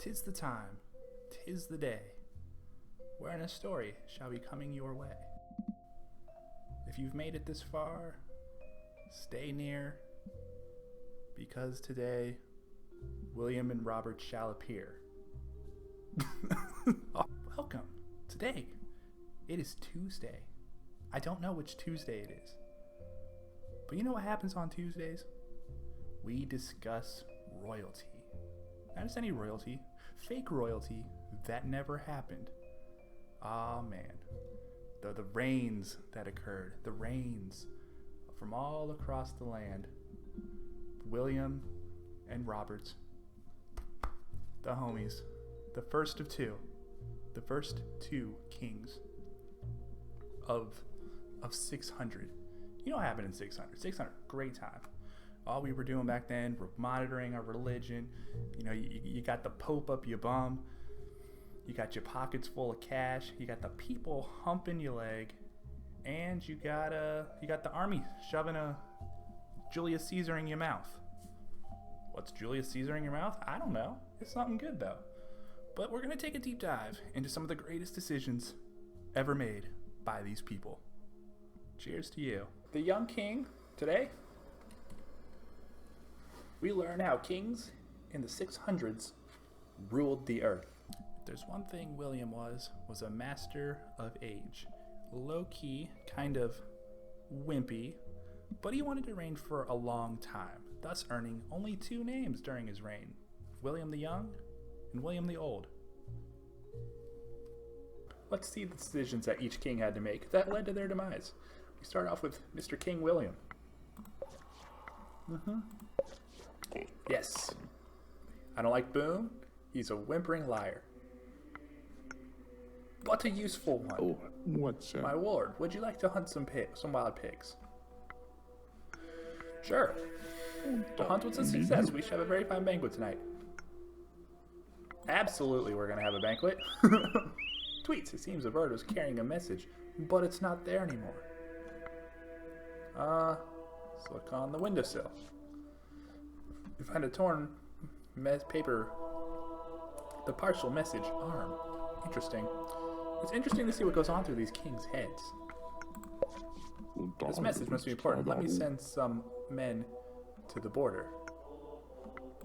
'Tis the time, 'tis the day, wherein a story shall be coming your way. If you've made it this far, stay near, because today William and Robert shall appear. Oh, welcome. Today, it is Tuesday. I don't know which Tuesday it is. But you know what happens on Tuesdays? We discuss royalty. Not just any royalty, fake royalty that never happened. Ah, man. The reigns that occurred, the reigns from all across the land. William and Robert's, the homies, the first two kings of 600. You know what happened in 600? 600, great time. All we were doing back then, we're monitoring our religion. You know, you got the Pope up your bum. You got your pockets full of cash. You got the people humping your leg. And you got the army shoving a Julius Caesar in your mouth. What's Julius Caesar in your mouth? I don't know. It's something good, though. But we're going to take a deep dive into some of the greatest decisions ever made by these people. Cheers to you. The young king, today, we learn how kings in the 600s ruled the earth. If there's one thing William was a master of age. Low-key, kind of wimpy, but he wanted to reign for a long time, thus earning only 2 names during his reign, William the Young and William the Old. Let's see the decisions that each king had to make that led to their demise. We start off with Mr. King William. Yes. I don't like Boone. He's a whimpering liar. But a useful one. Oh, what's that? My lord, would you like to hunt some wild pigs? Sure. The hunt was a success. We should have a very fine banquet tonight. Absolutely, we're going to have a banquet. Tweets, it seems the bird was carrying a message, but it's not there anymore. Let's look on the windowsill. You find a torn paper, the partial message arm. Interesting. It's interesting to see what goes on through these kings' heads. This message must be important. Let me send some men to the border.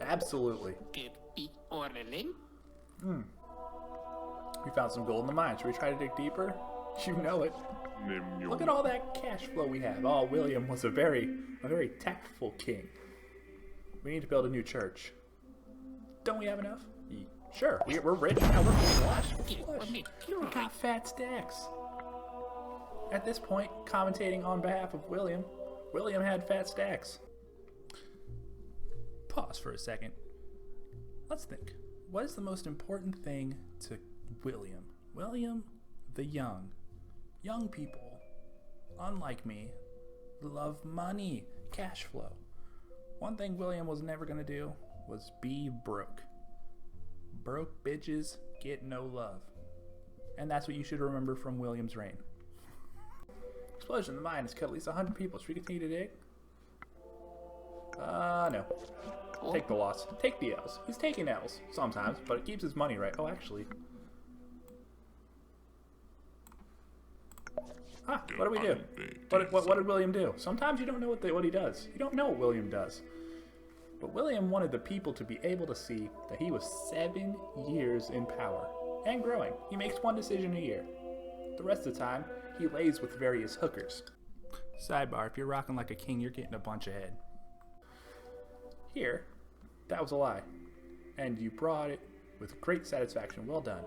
Absolutely. We found some gold in the mine. Should we try to dig deeper? You know it. Look at all that cash flow we have. Oh, William was a very tactful king. We need to build a new church. Don't we have enough? Sure, we're rich now. We're flush. We got fat stacks. At this point, commentating on behalf of William, William had fat stacks. Pause for a second. Let's think. What is the most important thing to William? William the Young. Young people, unlike me, love money, cash flow. One thing William was never going to do was be broke. Broke bitches get no love. And that's what you should remember from William's reign. Explosion in the mine has killed at least 100 people. Should we continue to dig? No. Take the loss. Take the L's. He's taking L's sometimes, but it keeps his money, right? Oh, actually. What do we do? What did William do? Sometimes you don't know what he does. You don't know what William does. But William wanted the people to be able to see that he was 7 years in power and growing. He makes one decision a year. The rest of the time, he lays with various hookers. Sidebar, if you're rocking like a king, you're getting a bunch of head. Here, that was a lie. And you brought it with great satisfaction. Well done.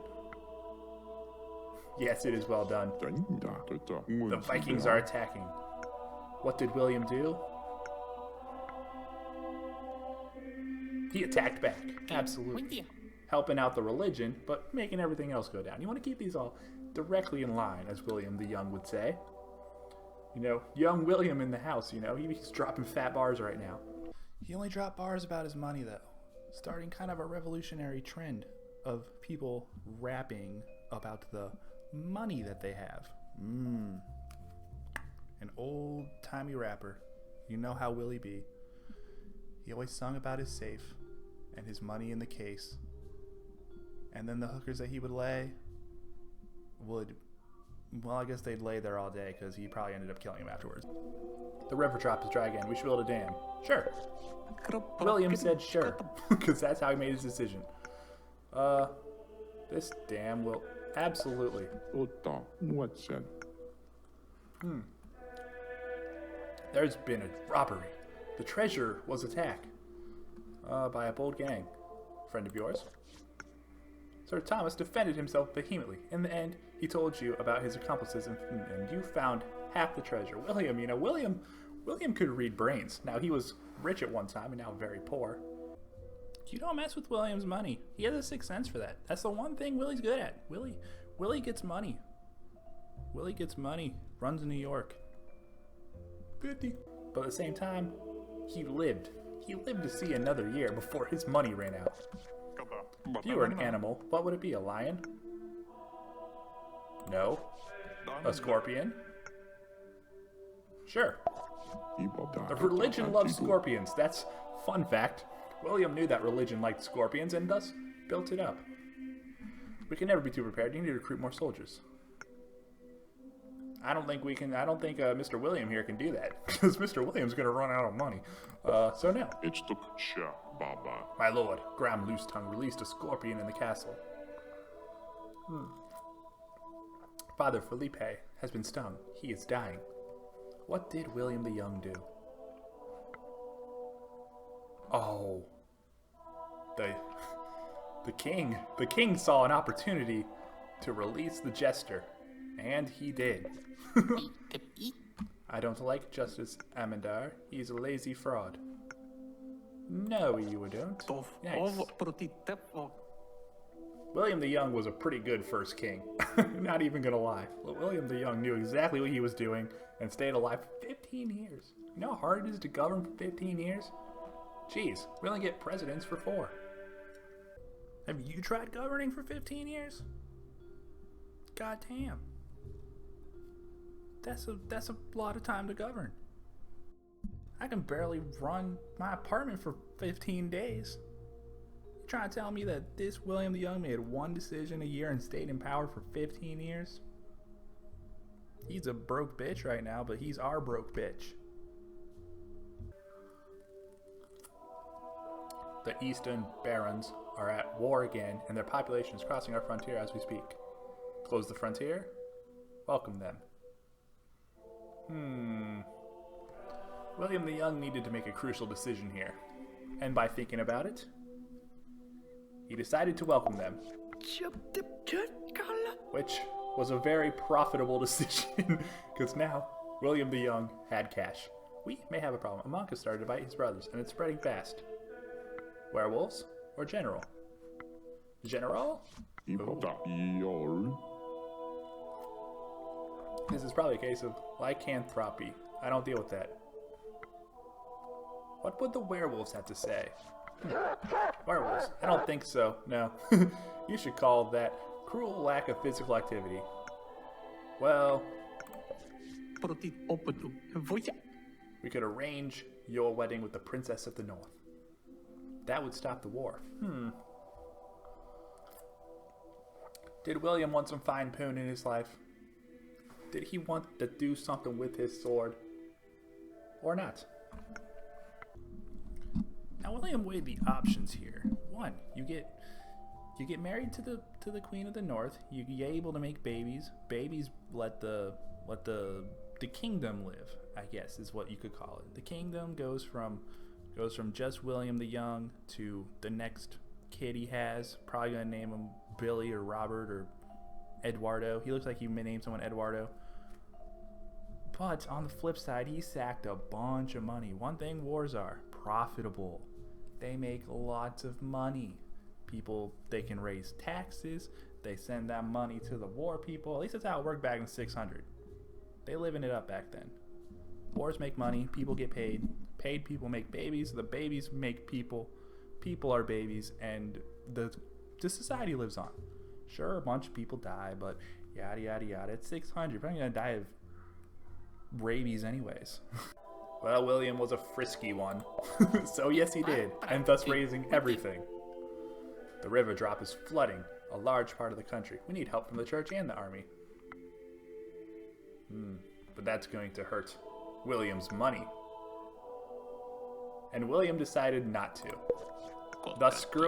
Yes, it is well done. The Vikings are attacking. What did William do? He attacked back. Absolutely. Helping out the religion, but making everything else go down. You want to keep these all directly in line, as William the Young would say. You know, young William in the house, you know, he's dropping fat bars right now. He only dropped bars about his money, though. Starting kind of a revolutionary trend of people rapping about the money that they have. An old-timey rapper. You know how Willie be. He always sung about his safe and his money in the case. And then the hookers that he would lay would, well, I guess they'd lay there all day because he probably ended up killing him afterwards. The river drop is dry again. We should build a dam. Sure. William said sure, because that's how he made his decision. This dam will absolutely. What's that? There's been a robbery. The treasure was attacked by a bold gang. Friend of yours? Sir Thomas defended himself vehemently. In the end, he told you about his accomplices, and you found half the treasure. William, you know, William could read brains. Now, he was rich at one time and now very poor. You don't mess with William's money. He has a sixth sense for that. That's the one thing Willie's good at. Willie gets money. Willie gets money. Runs in New York. 50. But at the same time, he lived. He lived to see another year before his money ran out. If you were an animal, what would it be? A lion? No. A scorpion? Sure. The religion loves scorpions. That's fun fact. William knew that religion liked scorpions and thus built it up. We can never be too prepared. You need to recruit more soldiers. I don't think Mr. William here can do that, because Mr. William's going to run out of money. So no. My lord, Graham Loosetongue released a scorpion in the castle. Father Felipe has been stung. He is dying. What did William the Young do? Oh. The king saw an opportunity to release the jester. And he did. I don't like Justice Amandar. He's a lazy fraud. No, you don't. Yikes. William the Young was a pretty good first king. Not even gonna lie. William the Young knew exactly what he was doing and stayed alive for 15 years. You know how hard it is to govern for 15 years? Jeez, we only get presidents for 4. Have you tried governing for 15 years? God damn. That's a lot of time to govern. I can barely run my apartment for 15 days. You trying to tell me that this William the Young made one decision a year and stayed in power for 15 years? He's a broke bitch right now, but he's our broke bitch. The Eastern Barons are at war again, and their population is crossing our frontier as we speak. Close the frontier? Welcome them. William the Young needed to make a crucial decision here. And by thinking about it, he decided to welcome them. Which was a very profitable decision, because now William the Young had cash. We may have a problem. A monk has started to bite his brothers, and it's spreading fast. Werewolves or general? General? This is probably a case of lycanthropy. I don't deal with that. What would the werewolves have to say? Werewolves? I don't think so, no. You should call that cruel lack of physical activity. Well, we could arrange your wedding with the Princess of the North. That would stop the war. Did William want some fine poon in his life? Did he want to do something with his sword? Or not? Now William weighed the options here. 1, you get married to the Queen of the North. You're able to make babies. Babies let the kingdom live, I guess is what you could call it. The kingdom goes from just William the Young to the next kid he has. Probably gonna name him Billy or Robert or Eduardo. He looks like he may name someone Eduardo. But on the flip side, he sacked a bunch of money. One thing wars are: profitable. They make lots of money. People, they can raise taxes. They send that money to the war people. At least that's how it worked back in 600. They living it up back then. Wars make money. People get paid. Paid people make babies. The babies make people. People are babies, and the society lives on. Sure, a bunch of people die, but yada yada yada. It's 600. You're probably gonna die of rabies anyways. Well, William was a frisky one. So yes, he did, and thus raising everything. The river drop is flooding a large part of the country. We need help from the church and the army. But that's going to hurt William's money. And William decided not to. Thus, screw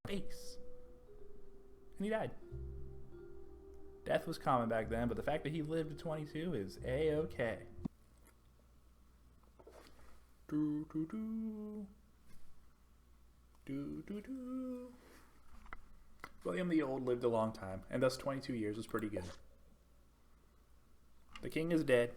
face. And he died. Death was common back then, but the fact that he lived to 22 is A-okay. Do do do. Do do do. William the Old lived a long time, and thus 22 years was pretty good. The king is dead.